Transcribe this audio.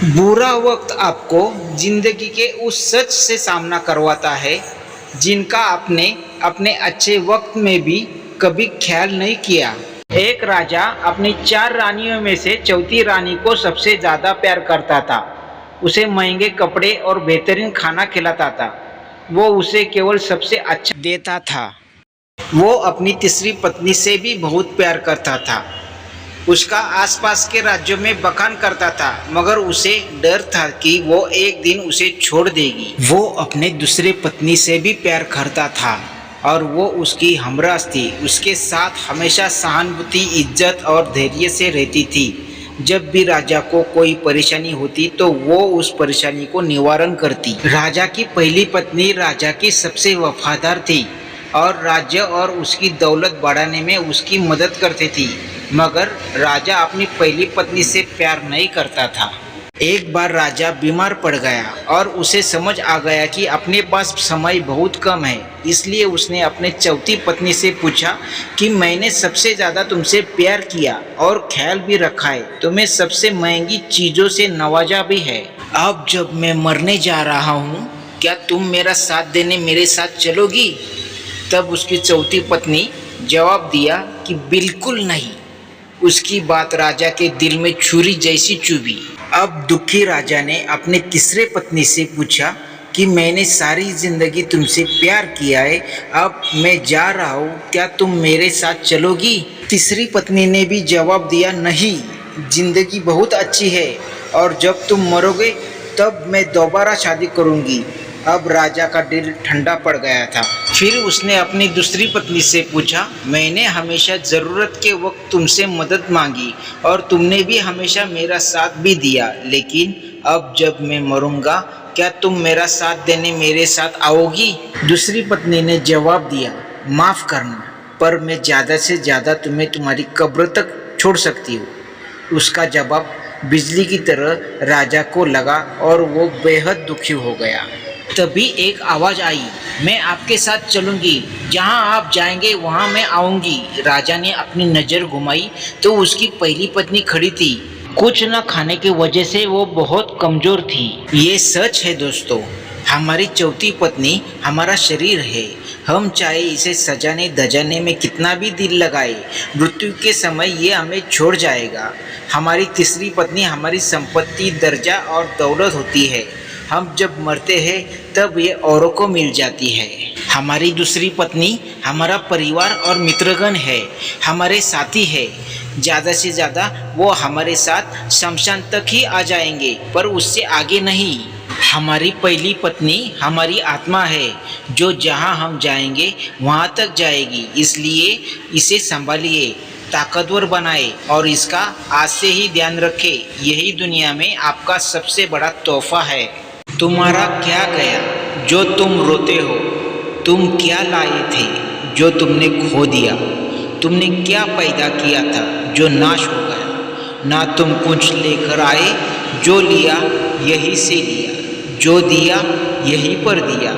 बुरा वक्त आपको जिंदगी के उस सच से सामना करवाता है जिनका आपने अपने अच्छे वक्त में भी कभी ख्याल नहीं किया। एक राजा अपनी 4 रानियों में से चौथी रानी को सबसे ज़्यादा प्यार करता था। उसे महंगे कपड़े और बेहतरीन खाना खिलाता था। वो उसे केवल सबसे अच्छा देता था। वो अपनी तीसरी पत्नी से भी बहुत प्यार करता था। उसका आसपास के राज्यों में बखान करता था, मगर उसे डर था कि वो एक दिन उसे छोड़ देगी। वो अपने दूसरे पत्नी से भी प्यार करता था और वो उसकी हमराज थी। उसके साथ हमेशा सहानुभूति, इज्जत और धैर्य से रहती थी। जब भी राजा को कोई परेशानी होती तो वो उस परेशानी को निवारण करती। राजा की पहली पत्नी राजा की सबसे वफादार थी और राज्य और उसकी दौलत बढ़ाने में उसकी मदद करती थी, मगर राजा अपनी पहली पत्नी से प्यार नहीं करता था। एक बार राजा बीमार पड़ गया और उसे समझ आ गया कि अपने पास समय बहुत कम है। इसलिए उसने अपने चौथी पत्नी से पूछा कि मैंने सबसे ज़्यादा तुमसे प्यार किया और ख्याल भी रखा है, तुम्हें सबसे महंगी चीज़ों से नवाजा भी है। अब जब मैं मरने जा रहा हूँ, क्या तुम मेरा साथ देने मेरे साथ चलोगी? तब उसकी चौथी पत्नी जवाब दिया कि बिल्कुल नहीं। उसकी बात राजा के दिल में छुरी जैसी चुभी। अब दुखी राजा ने अपने तीसरे पत्नी से पूछा कि मैंने सारी जिंदगी तुमसे प्यार किया है, अब मैं जा रहा हूँ, क्या तुम मेरे साथ चलोगी? तीसरी पत्नी ने भी जवाब दिया, नहीं, जिंदगी बहुत अच्छी है और जब तुम मरोगे तब मैं दोबारा शादी करूँगी। अब राजा का दिल ठंडा पड़ गया था। फिर उसने अपनी दूसरी पत्नी से पूछा, मैंने हमेशा ज़रूरत के वक्त तुमसे मदद मांगी और तुमने भी हमेशा मेरा साथ भी दिया, लेकिन अब जब मैं मरूंगा क्या तुम मेरा साथ देने मेरे साथ आओगी? दूसरी पत्नी ने जवाब दिया, माफ़ करना, पर मैं ज़्यादा से ज़्यादा तुम्हें तुम्हारी कब्र तक छोड़ सकती हूँ। उसका जवाब बिजली की तरह राजा को लगा और वो बेहद दुखी हो गया। तभी एक आवाज़ आई, मैं आपके साथ चलूँगी, जहाँ आप जाएंगे वहाँ मैं आऊँगी। राजा ने अपनी नज़र घुमाई तो उसकी पहली पत्नी खड़ी थी। कुछ न खाने की वजह से वो बहुत कमज़ोर थी। ये सच है दोस्तों, हमारी चौथी पत्नी हमारा शरीर है। हम चाहे इसे सजाने धजाने में कितना भी दिल लगाए, मृत्यु के समय ये हमें छोड़ जाएगा। हमारी तीसरी पत्नी हमारी संपत्ति, दर्जा और दौलत होती है। हम जब मरते हैं तब ये औरों को मिल जाती है। हमारी दूसरी पत्नी हमारा परिवार और मित्रगण है, हमारे साथी है। ज़्यादा से ज़्यादा वो हमारे साथ शमशान तक ही आ जाएंगे, पर उससे आगे नहीं। हमारी पहली पत्नी हमारी आत्मा है, जो जहाँ हम जाएंगे वहाँ तक जाएगी। इसलिए इसे संभालिए, ताकतवर बनाए और इसका आज से ही ध्यान रखें। यही दुनिया में आपका सबसे बड़ा तोहफा है। तुम्हारा क्या गया जो तुम रोते हो? तुम क्या लाए थे जो तुमने खो दिया? तुमने क्या पैदा किया था जो नाश हो गया? ना तुम कुछ लेकर आए, जो लिया यहीं से लिया, जो दिया यहीं पर दिया।